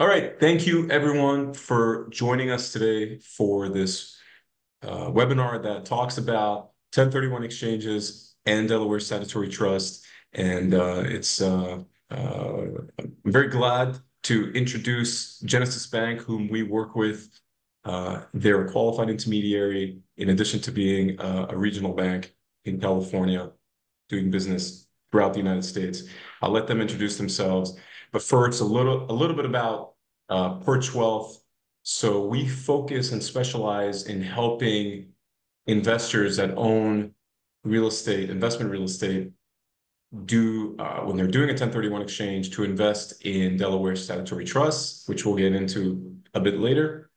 All right. Thank you, everyone, for joining us today for this webinar that talks about 1031 exchanges and Delaware Statutory Trust. And I'm very glad to introduce Genesis Bank, whom we work with. They're a qualified intermediary, in addition to being a regional bank in California, doing business throughout the United States. I'll let them introduce themselves. But first, a little bit about Perch Wealth. So we focus and specialize in helping investors that own real estate, investment real estate, do when they're doing a 1031 exchange to invest in Delaware Statutory Trusts, which we'll get into a bit later.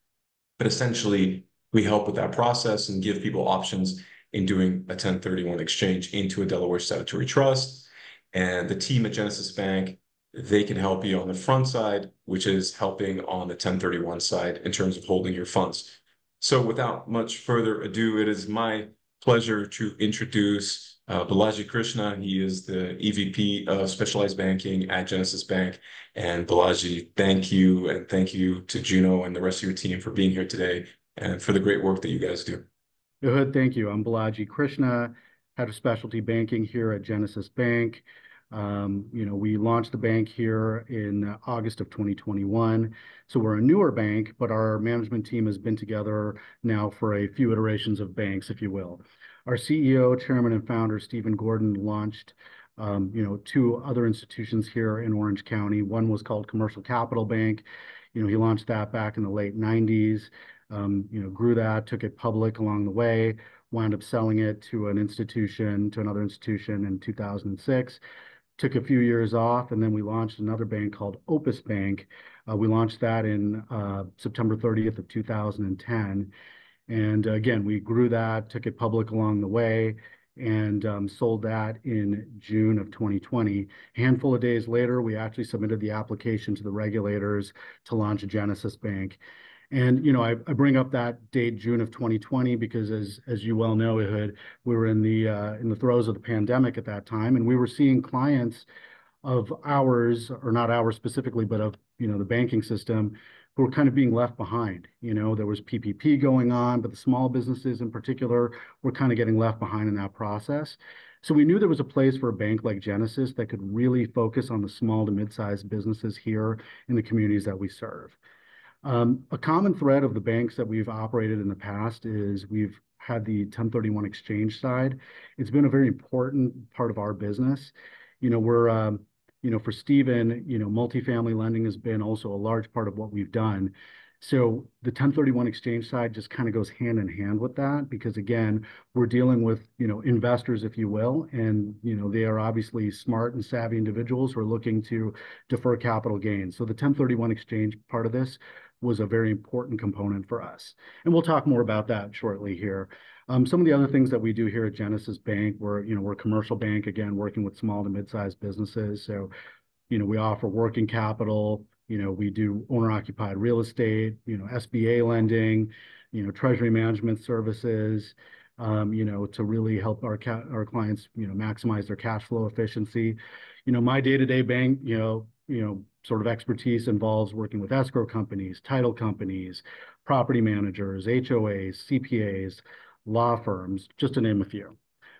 But essentially, we help with that process and give people options in doing a 1031 exchange into a Delaware Statutory Trust. And the team at Genesis Bank, they can help you on the front side, which is helping on the 1031 side in terms of holding your funds. So without much further ado, it is my pleasure to introduce Balaji Krishna. He is the EVP of Specialized Banking at Genesis Bank. And Balaji, thank you. And thank you to Juno and the rest of your team for being here today and for the great work that you guys do. Yohud, thank you. I'm Balaji Krishna, head of specialty banking here at Genesis Bank. We launched the bank here in August of 2021. So we're a newer bank, but our management team has been together now for a few iterations of banks, if you will. Our CEO, chairman, and founder, Stephen Gordon, launched two other institutions here in Orange County. One was called Commercial Capital Bank. He launched that back in the late 90s. Grew that, took it public along the way, wound up selling it to another institution in 2006. Took a few years off, and then we launched another bank called Opus Bank. We launched that in September 30th of 2010. And again, we grew that, took it public along the way, and sold that in June of 2020. A handful of days later, we actually submitted the application to the regulators to launch Genesis Bank. And I bring up that date, June of 2020, because as you well know, we were in the throes of the pandemic at that time, and we were seeing clients of ours, or not ours specifically, but of the banking system, who were kind of being left behind. There was PPP going on, but the small businesses in particular were kind of getting left behind in that process. So we knew there was a place for a bank like Genesis that could really focus on the small to mid-sized businesses here in the communities that we serve. A common thread of the banks that we've operated in the past is we've had the 1031 exchange side. It's been a very important part of our business. For Stephen, multifamily lending has been also a large part of what we've done. So the 1031 exchange side just kind of goes hand in hand with that, because again, we're dealing with, investors, if you will, and, they are obviously smart and savvy individuals who are looking to defer capital gains. So the 1031 exchange part of this was a very important component for us. And we'll talk more about that shortly here. Some of the other things that we do here at Genesis Bank, we're a commercial bank, again, working with small to mid-sized businesses. So, we offer working capital, we do owner-occupied real estate, SBA lending, treasury management services, to really help our clients, maximize their cash flow efficiency. My day-to-day bank, sort of expertise involves working with escrow companies, title companies, property managers, HOAs, CPAs, law firms, just to name a few.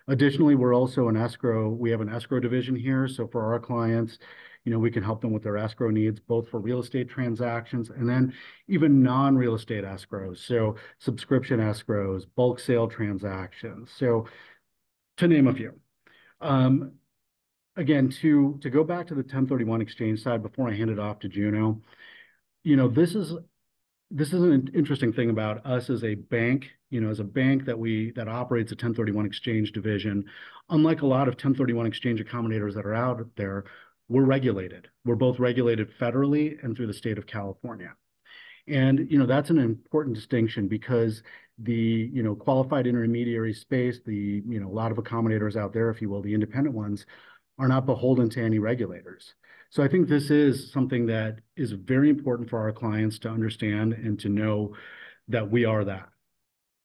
Additionally, we're also an escrow. We have an escrow division here. So for our clients, we can help them with their escrow needs, both for real estate transactions and then even non-real estate escrows. So subscription escrows, bulk sale transactions. So to name a few. Again, to go back to the 1031 exchange side before I hand it off to Juno, this is an interesting thing about us as a bank. As a bank that operates a 1031 exchange division, unlike a lot of 1031 exchange accommodators that are out there, we're regulated. We're both regulated federally and through the state of California. And, that's an important distinction, because the, qualified intermediary space, a lot of accommodators out there, if you will, the independent ones, are not beholden to any regulators. So I think this is something that is very important for our clients to understand and to know that we are that.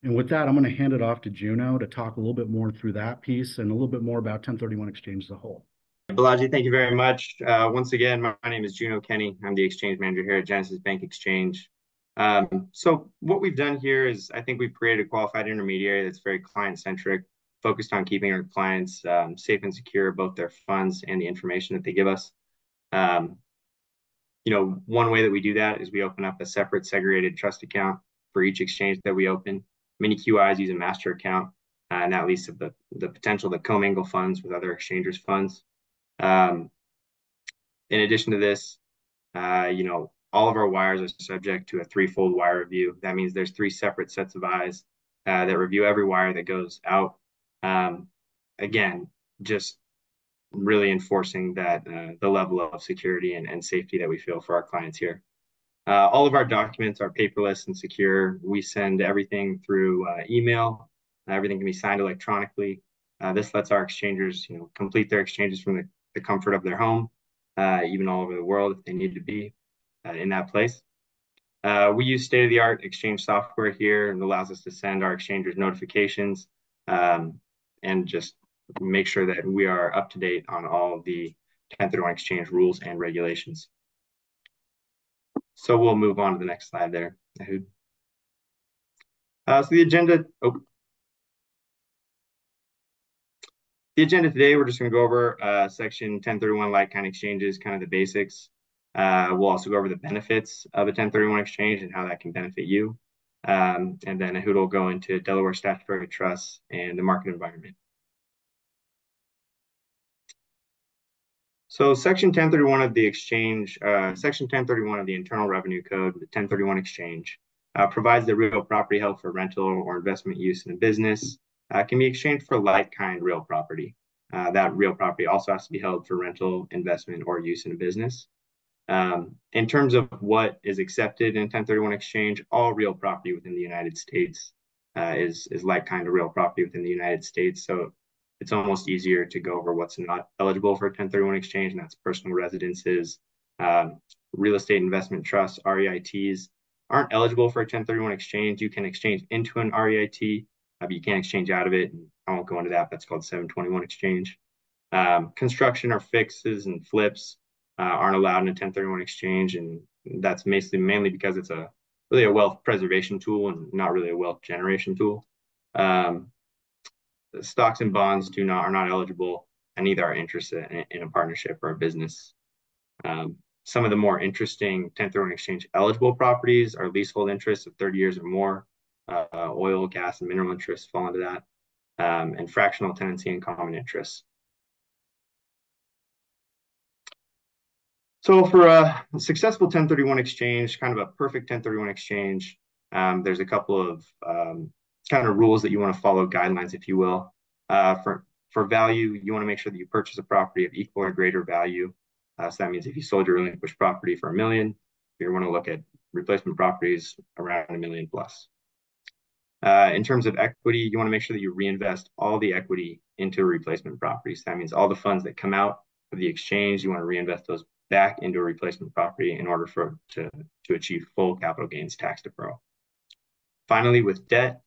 And with that, I'm going to hand it off to Juno to talk a little bit more through that piece and a little bit more about 1031 exchange as a whole. Balaji, thank you very much. Once again, my name is Juno Kenny. I'm the exchange manager here at Genesis Bank Exchange. So what we've done here is I think we've created a qualified intermediary that's very client-centric, focused on keeping our clients safe and secure, both their funds and the information that they give us. Um, one way that we do that is we open up a separate segregated trust account for each exchange that we open. Many QIs use a master account, and that leads to the potential to commingle funds with other exchangers' funds. Um, in addition to this, all of our wires are subject to a threefold wire review. That means there's three separate sets of eyes that review every wire that goes out. Again, just really enforcing that the level of security and safety that we feel for our clients here. All of our documents are paperless and secure. We send everything through email. Everything can be signed electronically. This lets our exchangers, complete their exchanges from the comfort of their home, even all over the world if they need to be in that place. We use state-of-the-art exchange software here, and allows us to send our exchangers notifications and just make sure that we are up to date on all of the 1031 exchange rules and regulations. So we'll move on to the next slide there. So the agenda. The agenda today, we're just going to go over Section 1031 like-kind exchanges, kind of the basics. We'll also go over the benefits of a 1031 exchange and how that can benefit you. And then Ehud will go into Delaware Statutory Trusts and the market environment. So Section 1031 of the exchange, Section 1031 of the Internal Revenue Code, the 1031 exchange, provides that real property held for rental or investment use in a business can be exchanged for like-kind real property. That real property also has to be held for rental, investment, or use in a business. In terms of what is accepted in 1031 exchange, all real property within the United States is like-kind of real property within the United States. So it's almost easier to go over what's not eligible for a 1031 exchange, and that's personal residences, real estate investment trusts, REITs aren't eligible for a 1031 exchange. You can exchange into an REIT, but you can't exchange out of it. And I won't go into that. That's called 721 exchange. Construction or fixes and flips aren't allowed in a 1031 exchange, and that's mainly because it's really a wealth preservation tool and not really a wealth generation tool. Stocks and bonds are not eligible, and neither are interested in a partnership or a business. Some of the more interesting 1031 exchange eligible properties are leasehold interests of 30 years or more. Oil, gas, and mineral interests fall into that, and fractional tenancy and common interests. So for a successful 1031 exchange, kind of a perfect 1031 exchange, there's a couple of kind of rules that you want to follow, guidelines, if you will. For value, you want to make sure that you purchase a property of equal or greater value. So that means if you sold your relinquished property for $1 million, you want to look at replacement properties around $1 million plus. In terms of equity, you want to make sure that you reinvest all the equity into replacement properties. That means all the funds that come out of the exchange, you want to reinvest those back into a replacement property in order to achieve full capital gains tax deferral. Finally, with debt,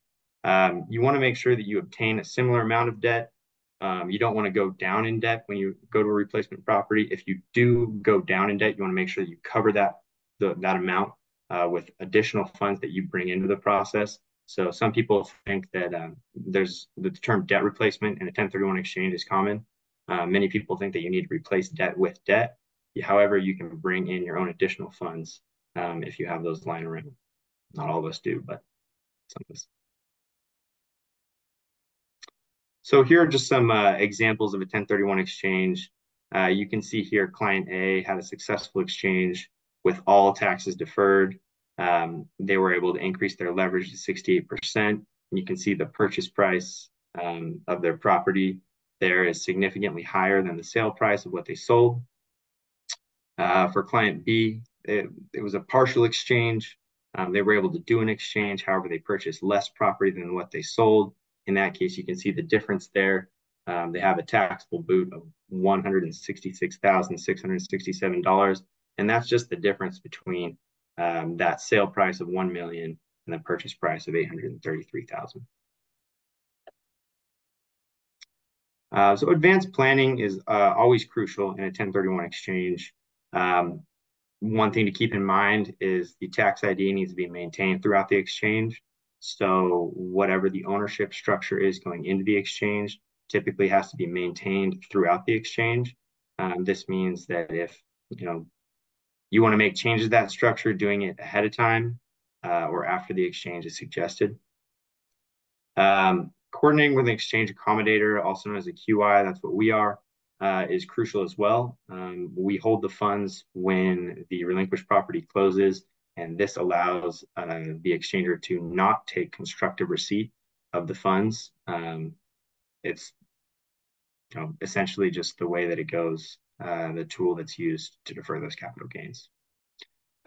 you want to make sure that you obtain a similar amount of debt. You don't want to go down in debt when you go to a replacement property. If you do go down in debt, you want to make sure that you cover that amount with additional funds that you bring into the process. So some people think that there's the term debt replacement in a 1031 exchange is common. Many people think that you need to replace debt with debt. However, you can bring in your own additional funds if you have those lying around. Not all of us do, but some of us. So here are just some examples of a 1031 exchange. You can see here client A had a successful exchange with all taxes deferred. They were able to increase their leverage to 68%. And you can see the purchase price of their property there is significantly higher than the sale price of what they sold. For client B, it was a partial exchange. They were able to do an exchange. However, they purchased less property than what they sold. In that case, you can see the difference there. They have a taxable boot of $166,667. And that's just the difference between that sale price of $1 million and the purchase price of $833,000. So advanced planning is always crucial in a 1031 exchange. One thing to keep in mind is the tax ID needs to be maintained throughout the exchange. So whatever the ownership structure is going into the exchange typically has to be maintained throughout the exchange. This means that if you want to make changes to that structure, doing it ahead of time or after the exchange is suggested. Coordinating with an exchange accommodator, also known as a QI, that's what we are, is crucial as well. We hold the funds when the relinquished property closes, and this allows the exchanger to not take constructive receipt of the funds. It's essentially just the way that it goes, the tool that's used to defer those capital gains.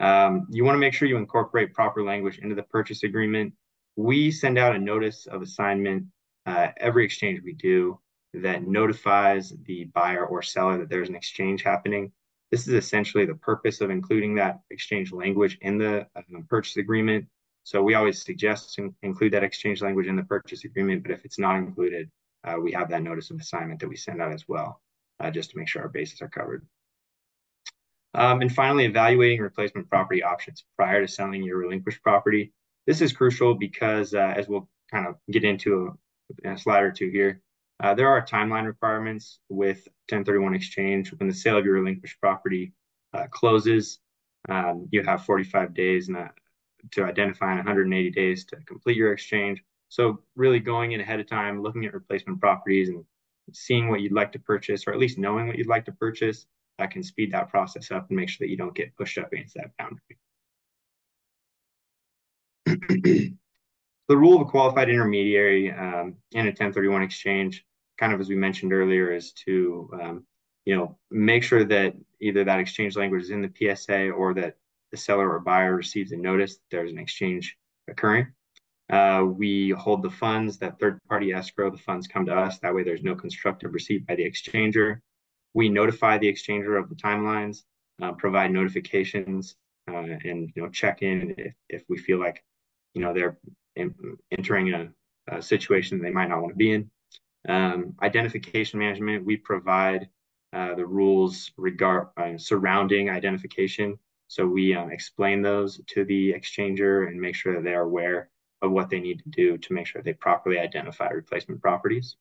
You want to make sure you incorporate proper language into the purchase agreement. We send out a notice of assignment every exchange we do that notifies the buyer or seller that there's an exchange happening. This is essentially the purpose of including that exchange language in the purchase agreement. So we always suggest to include that exchange language in the purchase agreement, but if it's not included, we have that notice of assignment that we send out as well, just to make sure our bases are covered. And finally, evaluating replacement property options prior to selling your relinquished property. This is crucial because, as we'll kind of get into in a slide or two here, there are timeline requirements with 1031 exchange. When the sale of your relinquished property closes, you have 45 days to identify and 180 days to complete your exchange. So really going in ahead of time, looking at replacement properties and seeing what you'd like to purchase, or at least knowing what you'd like to purchase, that can speed that process up and make sure that you don't get pushed up against that boundary. The rule of a qualified intermediary in a 1031 exchange, kind of as we mentioned earlier, is to make sure that either that exchange language is in the PSA or that the seller or buyer receives a notice that there's an exchange occurring. We hold the funds, that third-party escrow, the funds come to us. That way there's no constructive receipt by the exchanger. We notify the exchanger of the timelines, provide notifications, and check in if we feel like they're entering a situation they might not want to be in. Identification management, we provide the rules surrounding identification. So we explain those to the exchanger and make sure that they are aware of what they need to do to make sure they properly identify replacement properties.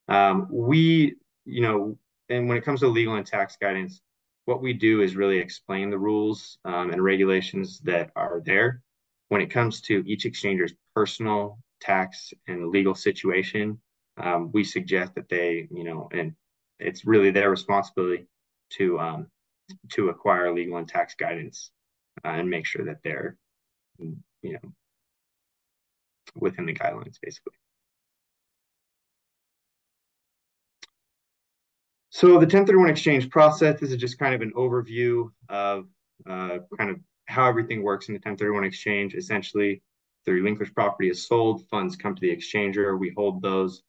And when it comes to legal and tax guidance, what we do is really explain the rules and regulations that are there. When it comes to each exchanger's personal tax and legal situation, we suggest that they, and it's really their responsibility to acquire legal and tax guidance and make sure that they're, within the guidelines, basically. So the 1031 exchange process, this is just kind of an overview of kind of how everything works in the 1031 exchange. Essentially, the relinquished property is sold, funds come to the exchanger, we hold those.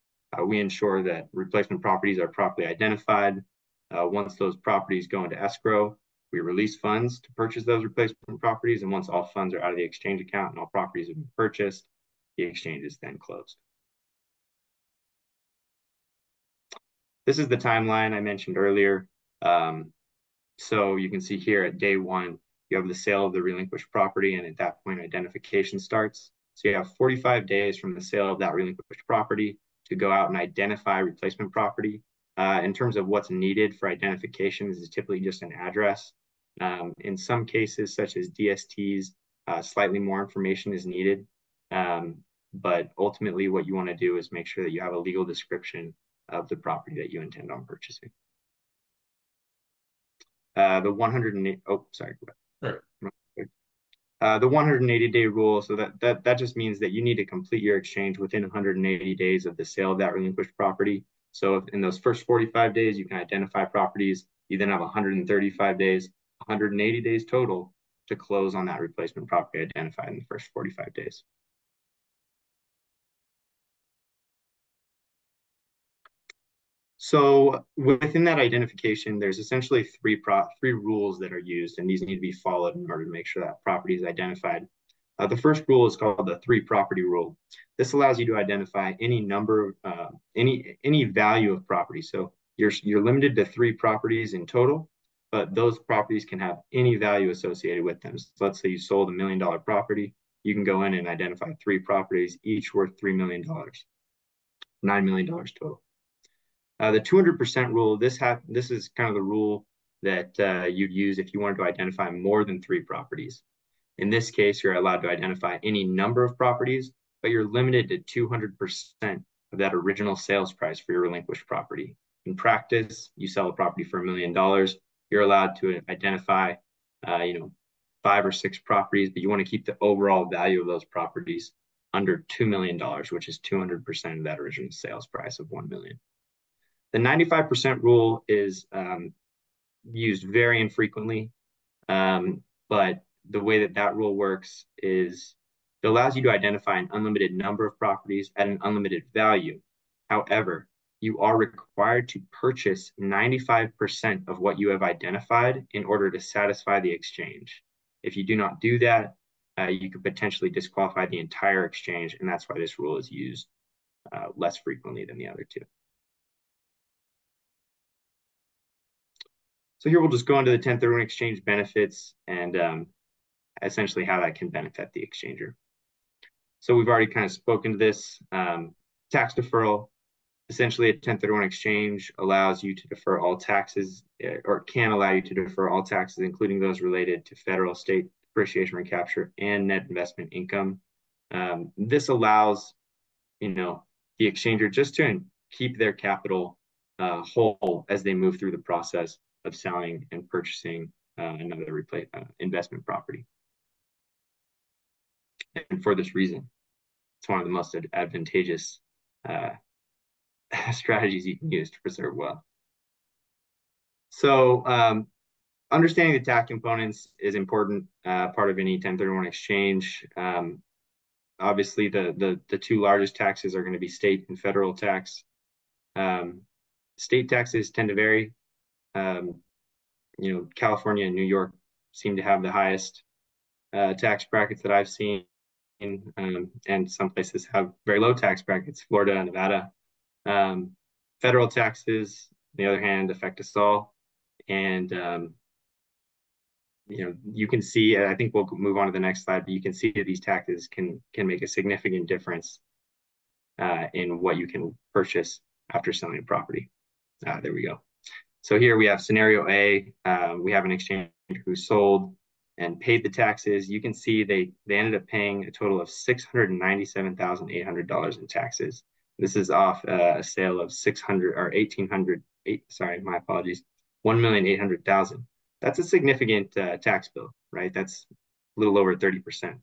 We ensure that replacement properties are properly identified. Once those properties go into escrow, we release funds to purchase those replacement properties. And once all funds are out of the exchange account and all properties have been purchased, the exchange is then closed. This is the timeline I mentioned earlier. So you can see here at day one, you have the sale of the relinquished property, and at that point, identification starts. So you have 45 days from the sale of that relinquished property to go out and identify replacement property. In terms of what's needed for identification, this is typically just an address. In some cases, such as DSTs, slightly more information is needed. But ultimately, what you want to do is make sure that you have a legal description of the property that you intend on purchasing. The 180-day rule. So that just means that you need to complete your exchange within 180 days of the sale of that relinquished property. So if in those first 45 days, you can identify properties, you then have 135 days, 180 days total to close on that replacement property identified in the first 45 days. So within that identification, there's essentially three rules that are used, and these need to be followed in order to make sure that property is identified. The first rule is called the three property rule. This allows you to identify any number, any value of property. So you're limited to three properties in total, but those properties can have any value associated with them. So let's say you sold $1 million property, you can go in and identify three properties, each worth $3 million, $9 million total. The 200% rule, this is kind of the rule that you'd use if you wanted to identify more than three properties. In this case, you're allowed to identify any number of properties, but you're limited to 200% of that original sales price for your relinquished property. In practice, you sell a property for $1 million, you're allowed to identify, 5 or 6 properties, but you want to keep the overall value of those properties under $2 million, which is 200% of that original sales price of $1 million. The 95% rule is used very infrequently, but the way that rule works is it allows you to identify an unlimited number of properties at an unlimited value. However, you are required to purchase 95% of what you have identified in order to satisfy the exchange. If you do not do that, you could potentially disqualify the entire exchange, and that's why this rule is used less frequently than the other two. So here we'll just go into the 1031 exchange benefits and essentially how that can benefit the exchanger. So we've already kind of spoken to this. Tax deferral, essentially a 1031 exchange allows you to defer all taxes, or can allow you to defer all taxes, including those related to federal, state depreciation recapture and net investment income. This allows, the exchanger just to keep their capital whole as they move through the process of selling and purchasing another investment property. And for this reason, it's one of the most advantageous strategies you can use to preserve wealth. So understanding the tax components is important part of any 1031 exchange. Obviously, the two largest taxes are going to be state and federal tax. State taxes tend to vary. California and New York seem to have the highest tax brackets that I've seen, and some places have very low tax brackets, Florida and Nevada. Federal taxes, on the other hand, affect us all. And, you can see, I think we'll move on to the next slide, but you can see that these taxes can make a significant difference in what you can purchase after selling a property. There we go. So here we have scenario A. We have an exchanger who sold and paid the taxes. You can see they ended up paying a total of $697,800 in taxes. This is off a sale of $1,800,000. That's a significant tax bill, right? That's a little over 30%.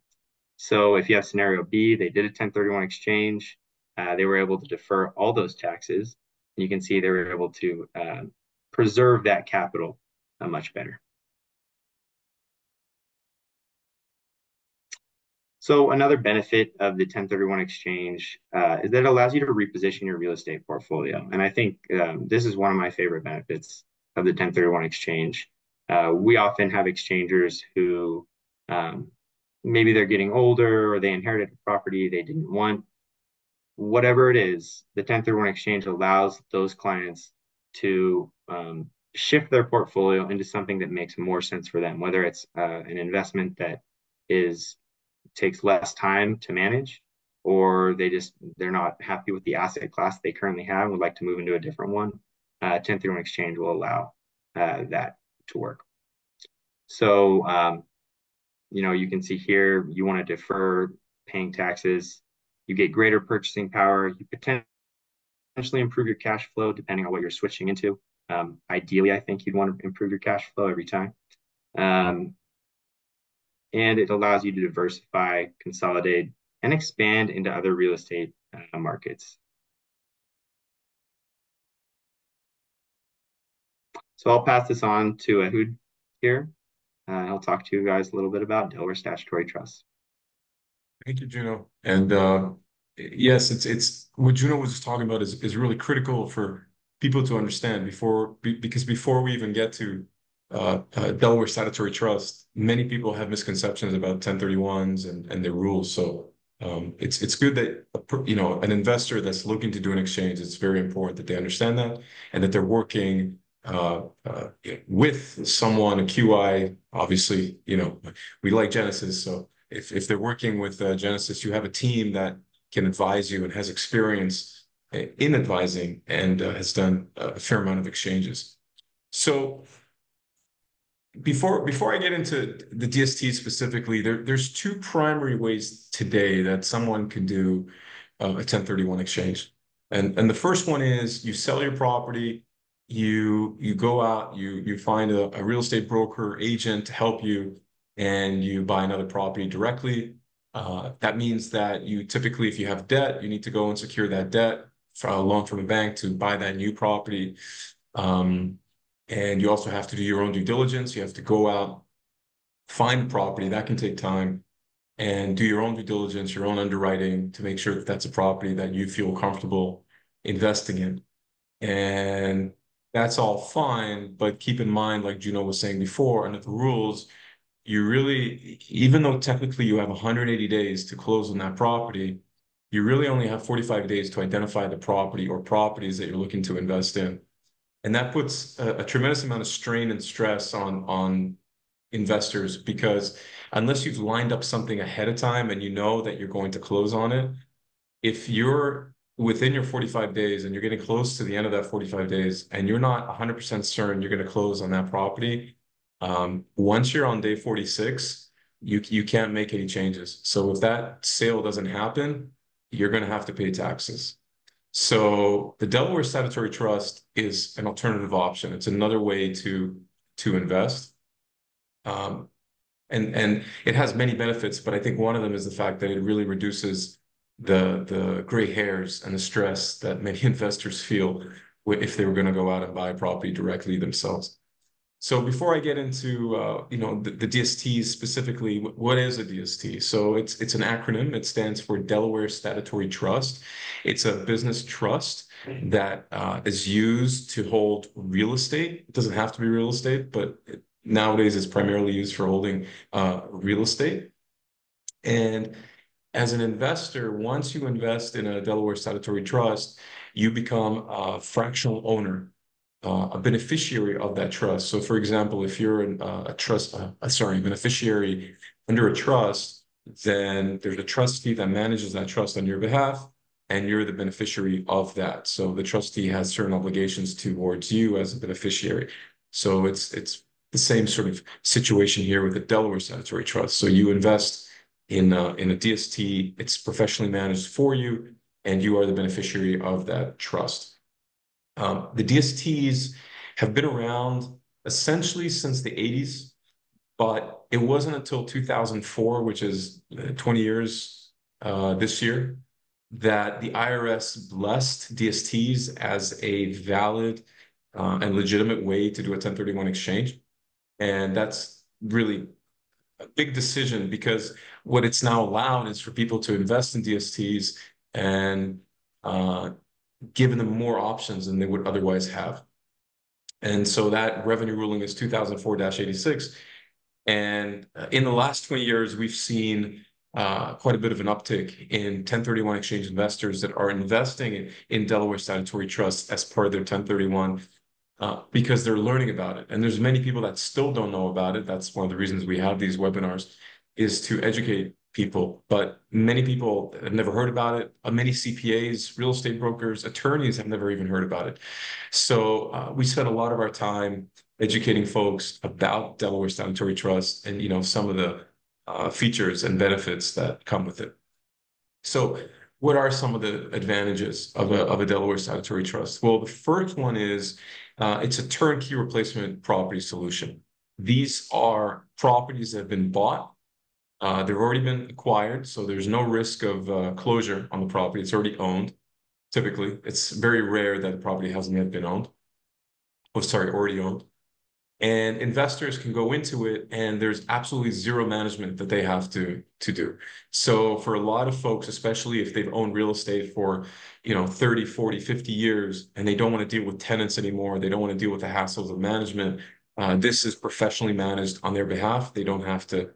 So if you have scenario B, they did a 1031 exchange. They were able to defer all those taxes. You can see they were able to preserve that capital much better. So another benefit of the 1031 exchange is that it allows you to reposition your real estate portfolio. And I think this is one of my favorite benefits of the 1031 exchange. We often have exchangers who maybe they're getting older or they inherited a property they didn't want. Whatever it is, the 1031 exchange allows those clients to shift their portfolio into something that makes more sense for them, whether it's an investment that takes less time to manage, or they're not happy with the asset class they currently have and would like to move into a different one. 1031 exchange will allow that to work. So, you can see here, you want to defer paying taxes. You get greater purchasing power. You potentially improve your cash flow depending on what you're switching into. Ideally, I think you'd want to improve your cash flow every time. And it allows you to diversify, consolidate, and expand into other real estate markets. So I'll pass this on to Ehud here. I'll talk to you guys a little bit about Delaware Statutory Trusts. Thank you, Juno. And yes, it's what Juno was just talking about is really critical for people to understand because before we even get to Delaware Statutory Trust, many people have misconceptions about 1031s and their rules. So it's good that an investor that's looking to do an exchange, it's very important that they understand that and that they're working with someone, a QI. Obviously, we like Genesis, so if they're working with Genesis, you have a team that can advise you and has experience in advising and has done a fair amount of exchanges. So before I get into the DST specifically, there's two primary ways today that someone can do a 1031 exchange. And the first one is you sell your property, you go out, you find a real estate broker agent to help you, and you buy another property directly. That means that you typically, if you have debt, you need to go and secure that debt for a loan from a bank to buy that new property. And you also have to do your own due diligence. You have to go out, find property. That can take time. And do your own due diligence, your own underwriting to make sure that that's a property that you feel comfortable investing in. And that's all fine, but keep in mind, like Juno was saying before, under the rules, you really, even though technically you have 180 days to close on that property, you really only have 45 days to identify the property or properties that you're looking to invest in. And that puts a tremendous amount of strain and stress on investors, because unless you've lined up something ahead of time and you know that you're going to close on it, if you're within your 45 days and you're getting close to the end of that 45 days and you're not 100% certain you're going to close on that property, once you're on day 46, you can't make any changes. So if that sale doesn't happen, you're going to have to pay taxes. So the Delaware Statutory Trust is an alternative option. It's another way to invest. And it has many benefits, but I think one of them is the fact that it really reduces the gray hairs and the stress that many investors feel if they were going to go out and buy a property directly themselves. So before I get into the DSTs specifically, what is a DST? So it's an acronym. It stands for Delaware Statutory Trust. It's a business trust that is used to hold real estate. It doesn't have to be real estate, but nowadays it's primarily used for holding real estate. And as an investor, once you invest in a Delaware Statutory Trust, you become a fractional owner, a beneficiary of that trust. So, for example, if you're a beneficiary under a trust, then there's a trustee that manages that trust on your behalf, and you're the beneficiary of that. So the trustee has certain obligations towards you as a beneficiary. So it's the same sort of situation here with the Delaware Statutory Trust. So you invest in a DST, it's professionally managed for you, and you are the beneficiary of that trust. The DSTs have been around essentially since the 80s, but it wasn't until 2004, which is 20 years this year, that the IRS blessed DSTs as a valid and legitimate way to do a 1031 exchange. And that's really a big decision, because what it's now allowed is for people to invest in DSTs and given them more options than they would otherwise have. And so that revenue ruling is 2004-86. And in the last 20 years, we've seen quite a bit of an uptick in 1031 exchange investors that are investing in Delaware Statutory Trusts as part of their 1031 because they're learning about it. And there's many people that still don't know about it. That's one of the reasons we have these webinars, is to educate people. But many people have never heard about it. Many CPAs, real estate brokers, attorneys have never even heard about it. So we spend a lot of our time educating folks about Delaware Statutory Trust and some of the features and benefits that come with it. So what are some of the advantages of a Delaware Statutory Trust? Well, the first one is it's a turnkey replacement property solution. These are properties that have been bought. They've already been acquired, so there's no risk of closure on the property. It's already owned. Typically, it's very rare that the property hasn't yet been owned. Oh, sorry, already owned. And investors can go into it, and there's absolutely zero management that they have to do. So for a lot of folks, especially if they've owned real estate for 30, 40, 50 years, and they don't want to deal with tenants anymore, they don't want to deal with the hassles of management, This is professionally managed on their behalf. They don't have to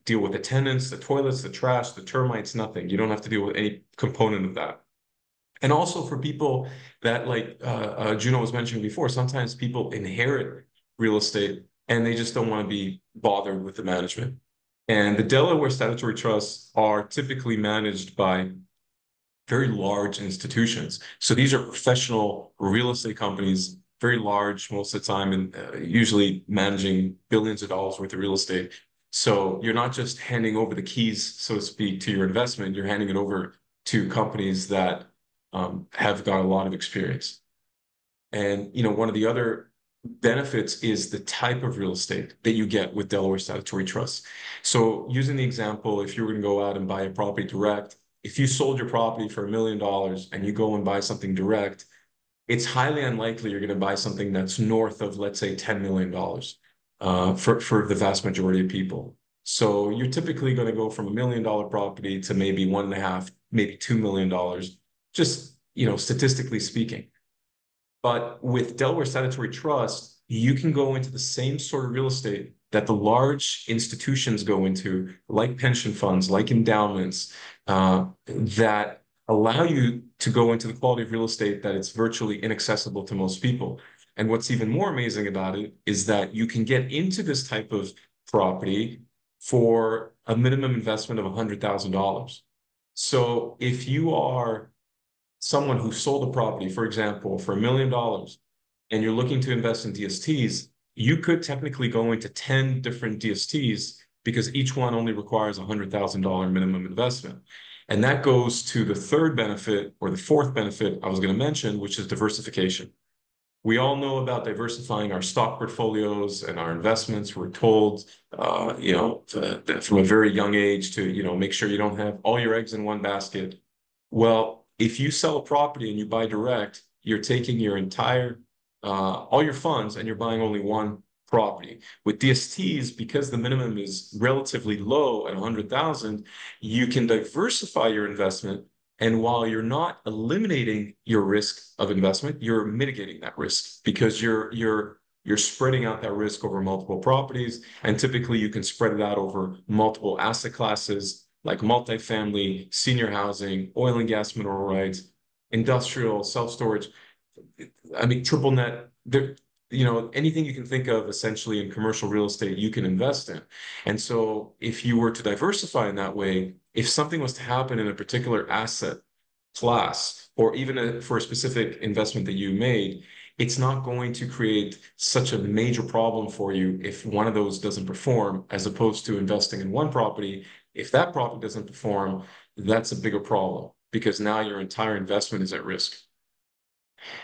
deal with the tenants, the toilets, the trash, the termites, nothing. You don't have to deal with any component of that. And also for people that, like Juno was mentioning before, sometimes people inherit real estate and they just don't want to be bothered with the management. And the Delaware Statutory Trusts are typically managed by very large institutions. So these are professional real estate companies, very large most of the time, and usually managing billions of dollars worth of real estate. So you're not just handing over the keys, so to speak, to your investment, you're handing it over to companies that have got a lot of experience. And one of the other benefits is the type of real estate that you get with Delaware Statutory Trusts. So using the example, if you were going to go out and buy a property direct, if you sold your property for $1 million and you go and buy something direct, it's highly unlikely you're going to buy something that's north of, let's say, $10 million for the vast majority of people. So you're typically going to go from $1 million property to maybe 1.5, maybe $2 million, just, statistically speaking. But with Delaware Statutory Trust, you can go into the same sort of real estate that the large institutions go into, like pension funds, like endowments, that allow you to go into the quality of real estate that it's virtually inaccessible to most people. And what's even more amazing about it is that you can get into this type of property for a minimum investment of $100,000. So if you are someone who sold a property, for example, for $1 million, and you're looking to invest in DSTs, you could technically go into 10 different DSTs because each one only requires a $100,000 minimum investment. And that goes to the third benefit or the fourth benefit I was going to mention, which is diversification. We all know about diversifying our stock portfolios and our investments. We're told, from a very young age to, make sure you don't have all your eggs in one basket. Well, if you sell a property and you buy direct, you're taking your entire, all your funds and you're buying only one property. With DSTs, because the minimum is relatively low at 100,000, you can diversify your investment. And while you're not eliminating your risk of investment, you're mitigating that risk because you're spreading out that risk over multiple properties. And typically you can spread it out over multiple asset classes like multifamily, senior housing, oil and gas mineral rights, industrial, self-storage. I mean, triple net, anything you can think of essentially in commercial real estate, you can invest in. And so if you were to diversify in that way, if something was to happen in a particular asset class, or even for a specific investment that you made, it's not going to create such a major problem for you if one of those doesn't perform, as opposed to investing in one property. If that property doesn't perform, that's a bigger problem because now your entire investment is at risk.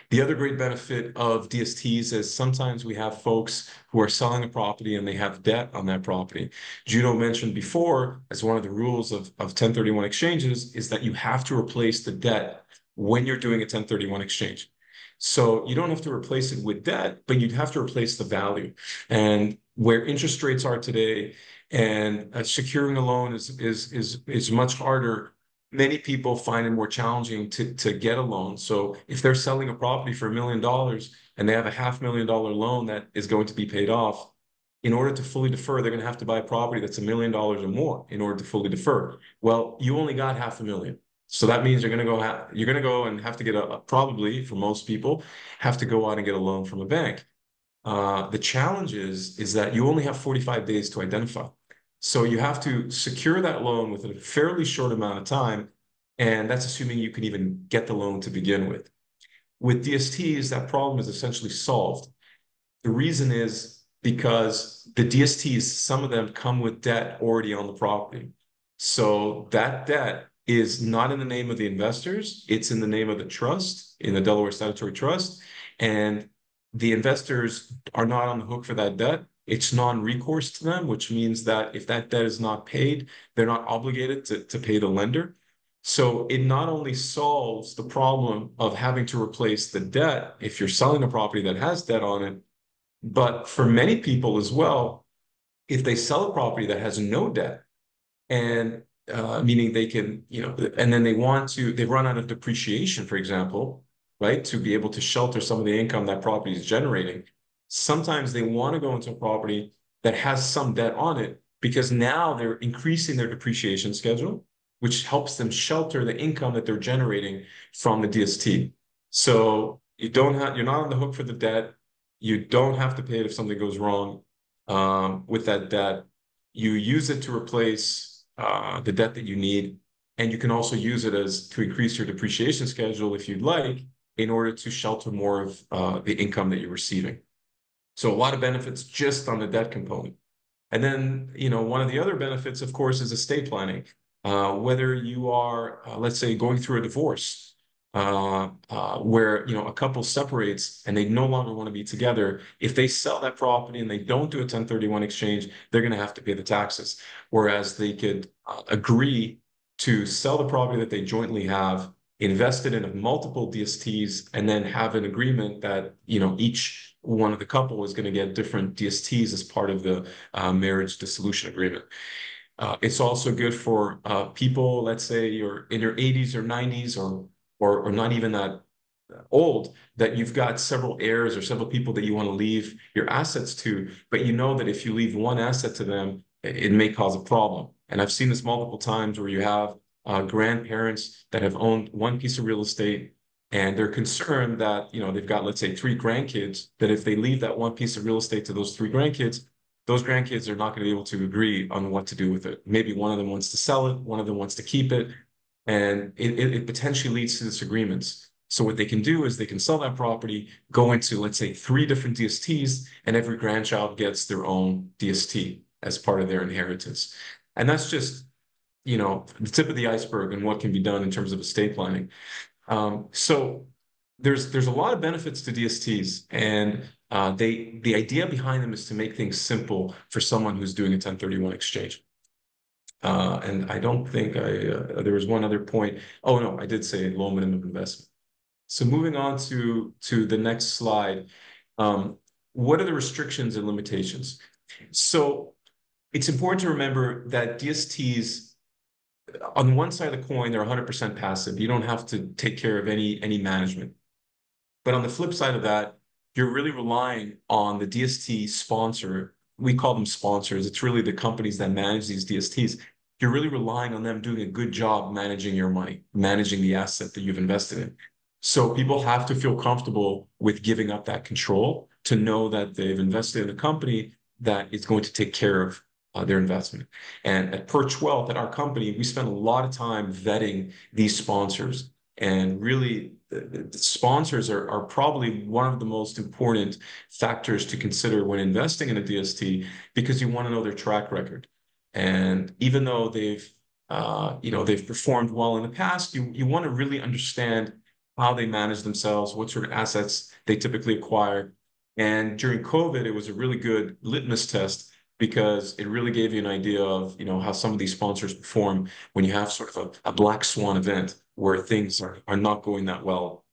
The other great benefit of DSTs is sometimes we have folks who are selling a property and they have debt on that property. Juno mentioned before, as one of the rules of 1031 exchanges, is that you have to replace the debt when you're doing a 1031 exchange. So you don't have to replace it with debt, but you'd have to replace the value. And where interest rates are today and securing a loan is much harder. Many people find it more challenging to get a loan. So if they're selling a property for $1 million and they have a $500,000 loan that is going to be paid off, in order to fully defer, they're going to have to buy a property that's $1 million or more in order to fully defer. Well, you only got $500,000. So that means you're going to go and have to get probably for most people, have to go out and get a loan from a bank. The challenge is that you only have 45 days to identify. So you have to secure that loan within a fairly short amount of time, and that's assuming you can even get the loan to begin with. With DSTs, that problem is essentially solved. The reason is because the DSTs, some of them come with debt already on the property. So that debt is not in the name of the investors, it's in the name of the trust, in the Delaware Statutory Trust, and the investors are not on the hook for that debt. It's non-recourse to them, which means that if that debt is not paid, they're not obligated to pay the lender. So it not only solves the problem of having to replace the debt if you're selling a property that has debt on it, but for many people as well, if they sell a property that has no debt, and meaning they can, and then they run out of depreciation, for example, right, to be able to shelter some of the income that property is generating. sometimes they want to go into a property that has some debt on it because now they're increasing their depreciation schedule, which helps them shelter the income that they're generating from the DST. So you're not on the hook for the debt. You don't have to pay it if something goes wrong with that debt. You use it to replace the debt that you need, and you can also use it as to increase your depreciation schedule if you'd like, in order to shelter more of the income that you're receiving. So a lot of benefits just on the debt component. And then, one of the other benefits, of course, is estate planning. Whether you are, let's say, going through a divorce, where, a couple separates and they no longer want to be together, if they sell that property and they don't do a 1031 exchange, they're going to have to pay the taxes. Whereas they could agree to sell the property that they jointly have, invest it in multiple DSTs, and then have an agreement that, each one of the couple is going to get different DSTs as part of the marriage dissolution agreement. It's also good for people, let's say you're in your 80s or 90s, or not even that old, that you've got several heirs or several people that you want to leave your assets to, but you know that if you leave one asset to them, it may cause a problem. And I've seen this multiple times where you have grandparents that have owned one piece of real estate, and they're concerned that, they've got, let's say, three grandkids, that if they leave that one piece of real estate to those three grandkids, those grandkids are not going to be able to agree on what to do with it. Maybe one of them wants to sell it, one of them wants to keep it, and it potentially leads to disagreements. So what they can do is they can sell that property, go into, let's say, three different DSTs, and every grandchild gets their own DST as part of their inheritance. And that's just, the tip of the iceberg and what can be done in terms of estate planning. So there's a lot of benefits to DSTs, and the idea behind them is to make things simple for someone who's doing a 1031 exchange. And I don't think there was one other point. Oh no, I did say low minimum investment. So moving on to the next slide, what are the restrictions and limitations? So it's important to remember that DSTs, on one side of the coin, they're 100% passive. You don't have to take care of any management. But on the flip side of that, you're really relying on the DST sponsor. We call them sponsors. It's really the companies that manage these DSTs. You're really relying on them doing a good job managing your money, managing the asset that you've invested in. So people have to feel comfortable with giving up that control to know that they've invested in a company that is going to take care of their investment. And at Perch Wealth, at our company, we spend a lot of time vetting these sponsors. And really, the sponsors are probably one of the most important factors to consider when investing in a DST, because you want to know their track record. And even though they've performed well in the past, you want to really understand how they manage themselves, what sort of assets they typically acquire. And during COVID, it was a really good litmus test, because it really gave you an idea of, how some of these sponsors perform when you have sort of a black swan event where things are not going that well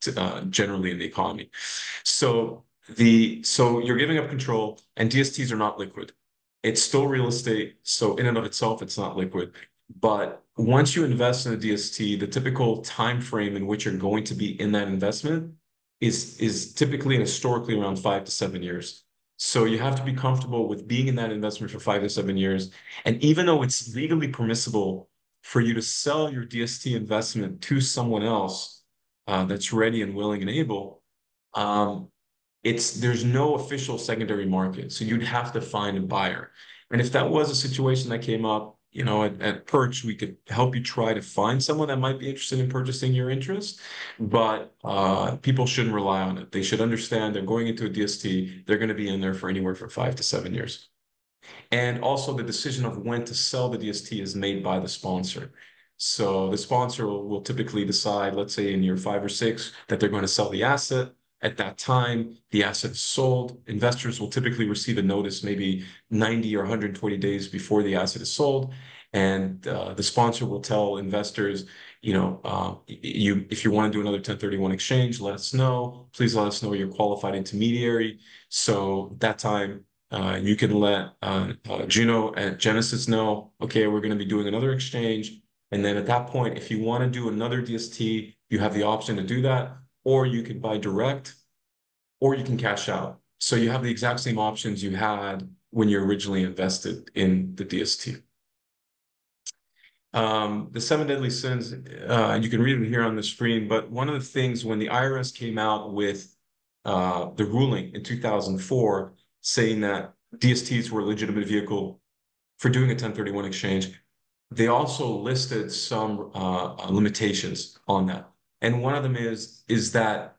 generally in the economy. So you're giving up control, and DSTs are not liquid. It's still real estate, so in and of itself, it's not liquid. But once you invest in a DST, the typical time frame in which you're going to be in that investment is typically and historically around 5 to 7 years. So you have to be comfortable with being in that investment for 5 to 7 years. And even though it's legally permissible for you to sell your DST investment to someone else that's ready and willing and able, there's no official secondary market. So you'd have to find a buyer. And if that was a situation that came up, at Perch, we could help you try to find someone that might be interested in purchasing your interest, but people shouldn't rely on it. They should understand they're going into a DST, they're going to be in there for anywhere from 5 to 7 years. And also the decision of when to sell the DST is made by the sponsor. So the sponsor will typically decide, let's say in year 5 or 6, that they're going to sell the asset. At that time, the asset is sold. Investors will typically receive a notice maybe 90 or 120 days before the asset is sold. And the sponsor will tell investors, if you want to do another 1031 exchange, let us know. Please let us know you're qualified intermediary. So at that time, you can let Juno at Genesis know, okay, we're going to be doing another exchange. And then at that point, if you want to do another DST, you have the option to do that, or you can buy direct, or you can cash out. So you have the exact same options you had when you originally invested in the DST. The seven deadly sins, you can read it here on the screen, but one of the things when the IRS came out with the ruling in 2004 saying that DSTs were a legitimate vehicle for doing a 1031 exchange, they also listed some limitations on that. And one of them is that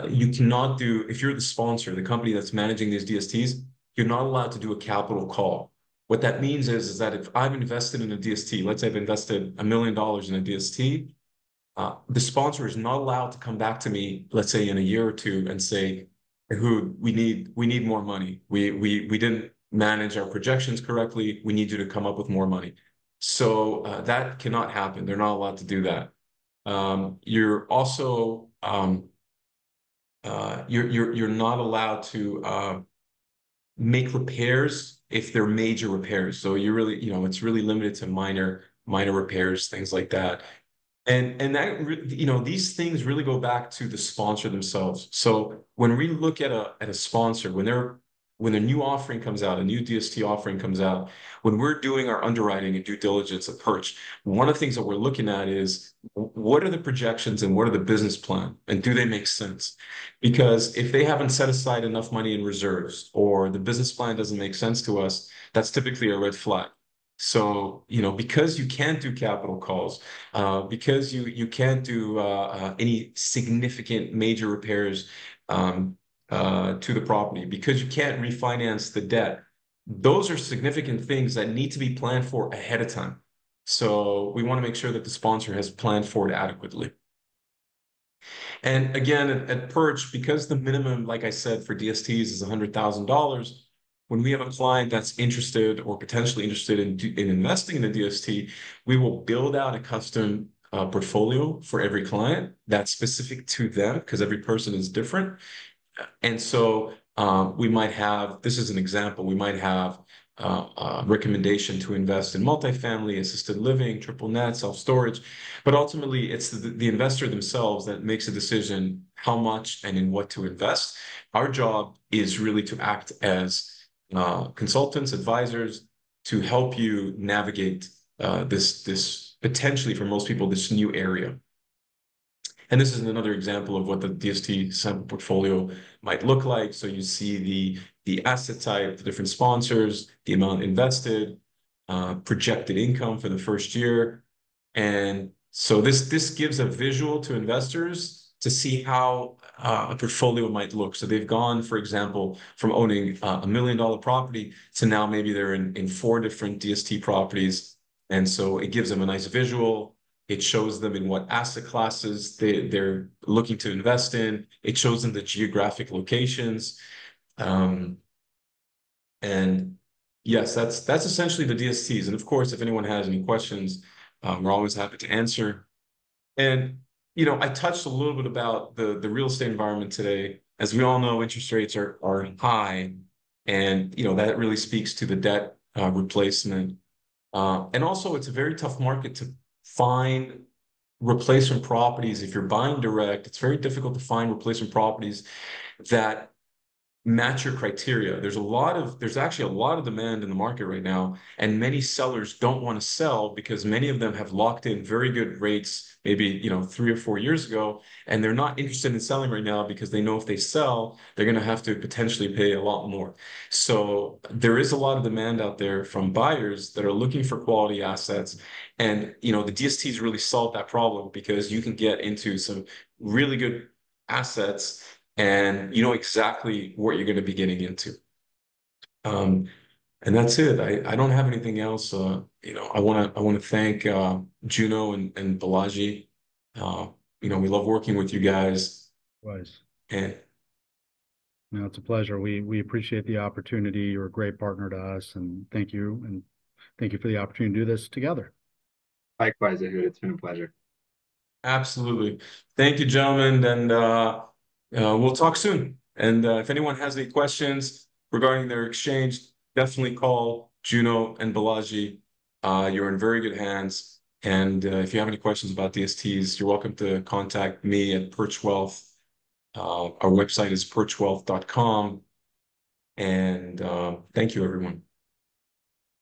you cannot do, if you're the sponsor, the company that's managing these DSTs, you're not allowed to do a capital call. What that means is that if I've invested in a DST, let's say I've invested $1 million in a DST, the sponsor is not allowed to come back to me, let's say in a year or two, and say, "Who we need more money. We didn't manage our projections correctly. We need you to come up with more money." So that cannot happen. They're not allowed to do that. You're also you're not allowed to make repairs if they're major repairs. So you really, it's really limited to minor repairs, things like that. And that, these things really go back to the sponsor themselves. So when we look at a sponsor, when a new offering comes out, a new DST offering comes out, when we're doing our underwriting and due diligence at Perch, one of the things that we're looking at is what are the projections and what are the business plan and do they make sense? Because if they haven't set aside enough money in reserves or the business plan doesn't make sense to us, that's typically a red flag. So, because you can't do capital calls, because you can't do any significant major repairs to the property, because you can't refinance the debt, those are significant things that need to be planned for ahead of time. So we want to make sure that the sponsor has planned for it adequately. And again, at Perch, because the minimum, like I said, for DSTs is $100,000, when we have a client that's interested or potentially interested in investing in a DST, we will build out a custom portfolio for every client that's specific to them because every person is different. And so we might have, this is an example, we might have a recommendation to invest in multifamily, assisted living, triple net, self-storage. But ultimately, it's the investor themselves that makes a decision how much and in what to invest. Our job is really to act as consultants, advisors, to help you navigate this potentially for most people, this new area. And this is another example of what the DST sample portfolio might look like. So you see the asset type, the different sponsors, the amount invested, projected income for the first year. And so this gives a visual to investors to see how a portfolio might look. So they've gone, for example, from owning $1 million property to now maybe they're in 4 different DST properties. And so it gives them a nice visual. It shows them in what asset classes they're looking to invest in. It shows them the geographic locations. And yes, that's essentially the DSTs. And of course, if anyone has any questions, we're always happy to answer. And, I touched a little bit about the real estate environment today. As we all know, interest rates are high. And, that really speaks to the debt replacement. And also, it's a very tough market to find replacement properties. If you're buying direct, it's very difficult to find replacement properties that match your criteria. There's actually a lot of demand in the market right now, and many sellers don't want to sell because many of them have locked in very good rates, maybe 3 or 4 years ago, and they're not interested in selling right now because they know if they sell, they're going to have to potentially pay a lot more. So there is a lot of demand out there from buyers that are looking for quality assets, and the DSTs really solve that problem because you can get into some really good assets and you know exactly what you're going to be getting into. And that's it. I don't have anything else. I want to thank Juno and Balaji. We love working with you guys. Was. And No, it's a pleasure. We appreciate the opportunity. You're a great partner to us, and thank you. And thank you for the opportunity to do this together. Likewise, Ehud, it's been a pleasure. absolutely. Thank you, gentlemen. And we'll talk soon. And if anyone has any questions regarding their exchange, definitely call Juno and Balaji. You're in very good hands. And if you have any questions about DSTs, you're welcome to contact me at Perch Wealth. Our website is perchwealth.com. And thank you, everyone.